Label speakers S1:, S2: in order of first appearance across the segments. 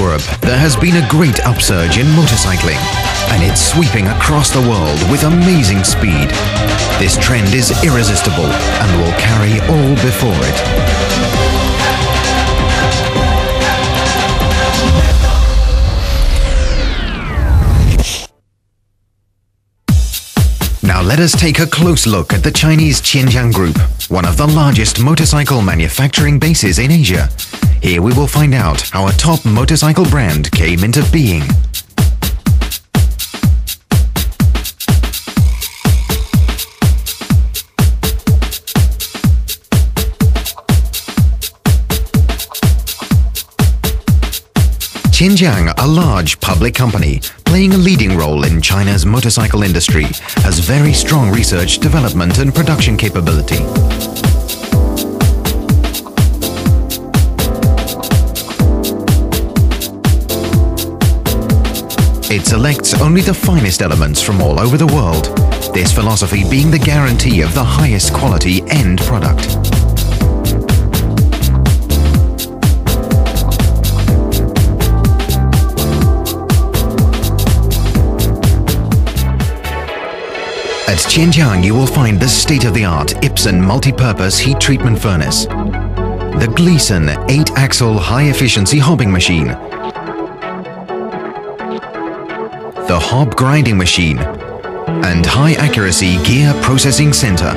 S1: Europe, there has been a great upsurge in motorcycling, and it's sweeping across the world with amazing speed. This trend is irresistible and will carry all before it. Now let us take a close look at the Chinese Xinjiang Group, one of the largest motorcycle manufacturing bases in Asia. Here we will find out how a top motorcycle brand came into being. Xinjiang, a large public company playing a leading role in China's motorcycle industry, has very strong research, development and production capability. It selects only the finest elements from all over the world, this philosophy being the guarantee of the highest quality end product. At Xinjiang you will find the state-of-the-art Ipsen multi-purpose heat treatment furnace, the Gleason 8-axle high-efficiency hobbing machine, the hob grinding machine, and high-accuracy gear processing center.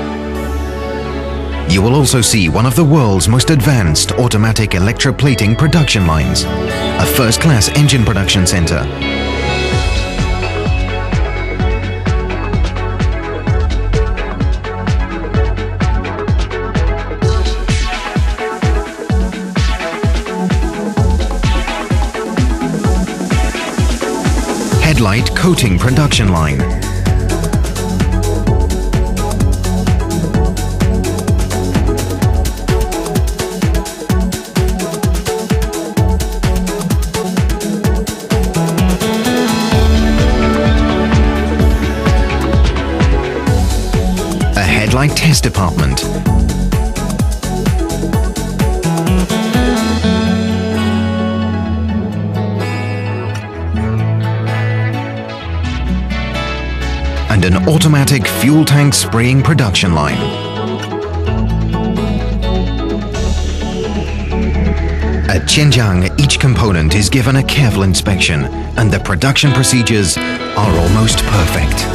S1: You will also see one of the world's most advanced automatic electroplating production lines, a first-class engine production center, headlight coating production line, a headlight test department, and an automatic fuel tank spraying production line. At Xinjiang, each component is given a careful inspection, and the production procedures are almost perfect.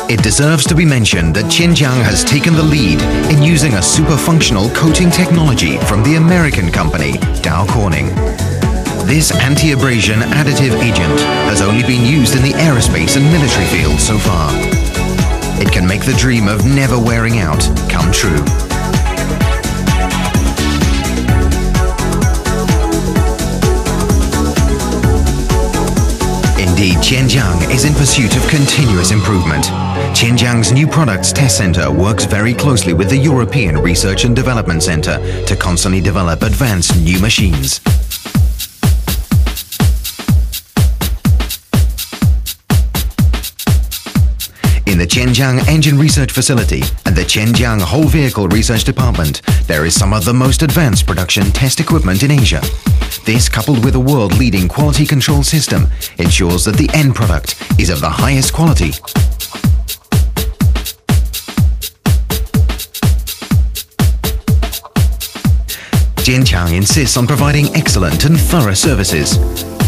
S1: It deserves to be mentioned that Xinjiang has taken the lead in using a super-functional coating technology from the American company Dow Corning. This anti-abrasion additive agent has only been used in the aerospace and military fields so far. It can make the dream of never wearing out come true. Indeed, Xinjiang is in pursuit of continuous improvement. Xinjiang's New Products Test Center works very closely with the European Research and Development Center to constantly develop advanced new machines. In the Xinjiang Engine Research Facility and the Xinjiang Whole Vehicle Research Department, there is some of the most advanced production test equipment in Asia. This, coupled with a world-leading quality control system, ensures that the end product is of the highest quality. Xinjiang insists on providing excellent and thorough services.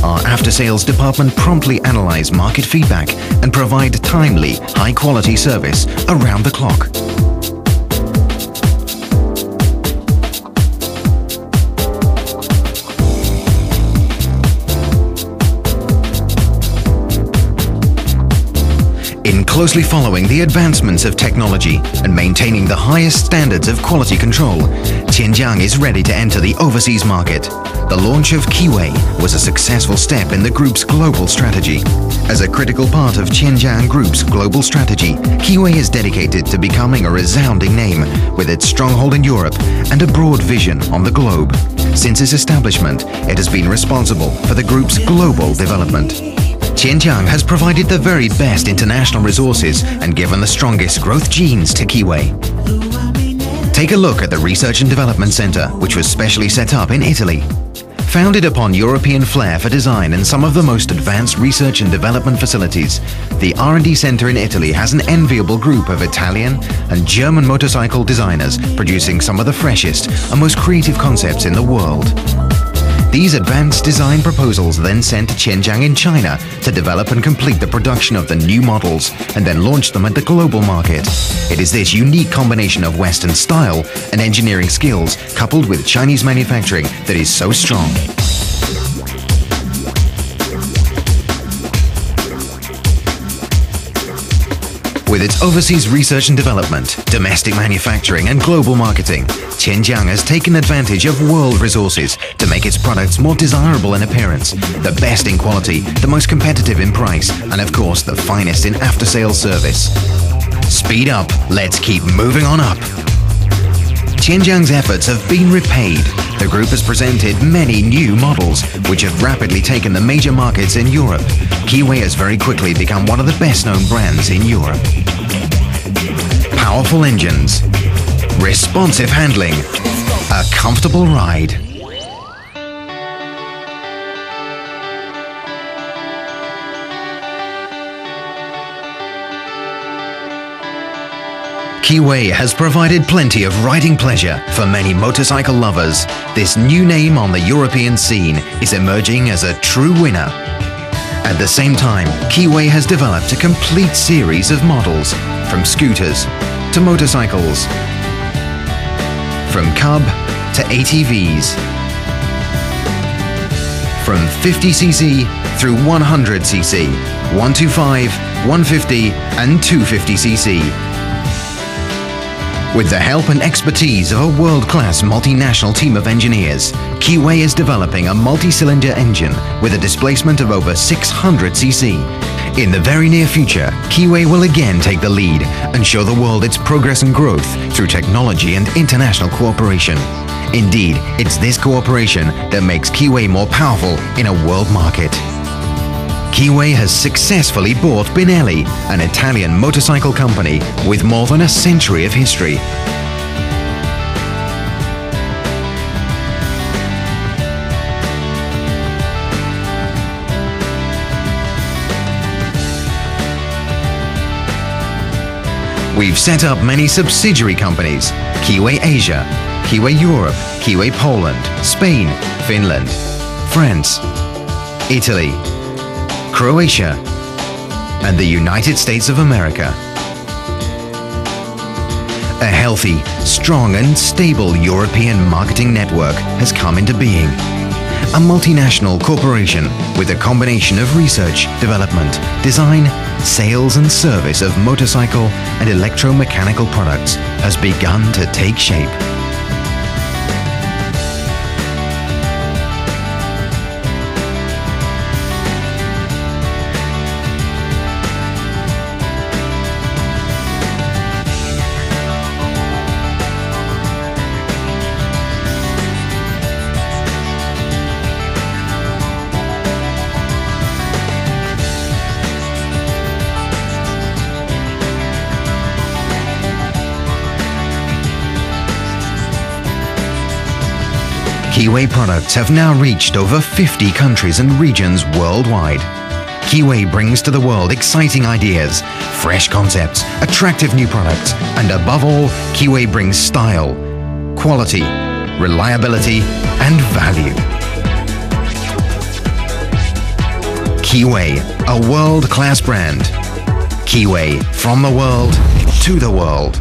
S1: Our after-sales department promptly analyze market feedback and provide timely, high-quality service around the clock. In closely following the advancements of technology and maintaining the highest standards of quality control, Xinjiang is ready to enter the overseas market. The launch of Keeway was a successful step in the group's global strategy. As a critical part of Xinjiang Group's global strategy, Keeway is dedicated to becoming a resounding name with its stronghold in Europe and a broad vision on the globe. Since its establishment, it has been responsible for the group's global development. Qianjiang has provided the very best international resources and given the strongest growth genes to Keeway. Take a look at the Research and Development Centre, which was specially set up in Italy. Founded upon European flair for design and some of the most advanced research and development facilities, the R&D Centre in Italy has an enviable group of Italian and German motorcycle designers producing some of the freshest and most creative concepts in the world. These advanced design proposals are then sent to Qianjiang in China to develop and complete the production of the new models and then launch them at the global market. It is this unique combination of Western style and engineering skills coupled with Chinese manufacturing that is so strong. With its overseas research and development, domestic manufacturing and global marketing, Qianjiang has taken advantage of world resources to make its products more desirable in appearance, the best in quality, the most competitive in price, and of course the finest in after-sales service. Speed up, let's keep moving on up. Qianjiang's efforts have been repaid. The group has presented many new models, which have rapidly taken the major markets in Europe. Keeway has very quickly become one of the best-known brands in Europe. Powerful engines, responsive handling, a comfortable ride. Keeway has provided plenty of riding pleasure for many motorcycle lovers. This new name on the European scene is emerging as a true winner. At the same time, Keeway has developed a complete series of models, from scooters to motorcycles, from cub to ATVs, from 50cc through 100cc, 125, 150 and 250cc. With the help and expertise of a world-class multinational team of engineers, Keeway is developing a multi-cylinder engine with a displacement of over 600cc. In the very near future, Keeway will again take the lead and show the world its progress and growth through technology and international cooperation. Indeed, it's this cooperation that makes Keeway more powerful in a world market. Keeway has successfully bought Bennett, an Italian motorcycle company with more than a century of history. We've set up many subsidiary companies: Keeway Asia, Keeway Europe, Keeway Poland, Spain, Finland, France, Italy, Croatia, and the United States of America. A healthy, strong and stable European marketing network has come into being. A multinational corporation with a combination of research, development, design, sales and service of motorcycle and electromechanical products has begun to take shape. Keeway products have now reached over 50 countries and regions worldwide. Keeway brings to the world exciting ideas, fresh concepts, attractive new products, and above all, Keeway brings style, quality, reliability, and value. Keeway, a world-class brand. Keeway, from the world to the world.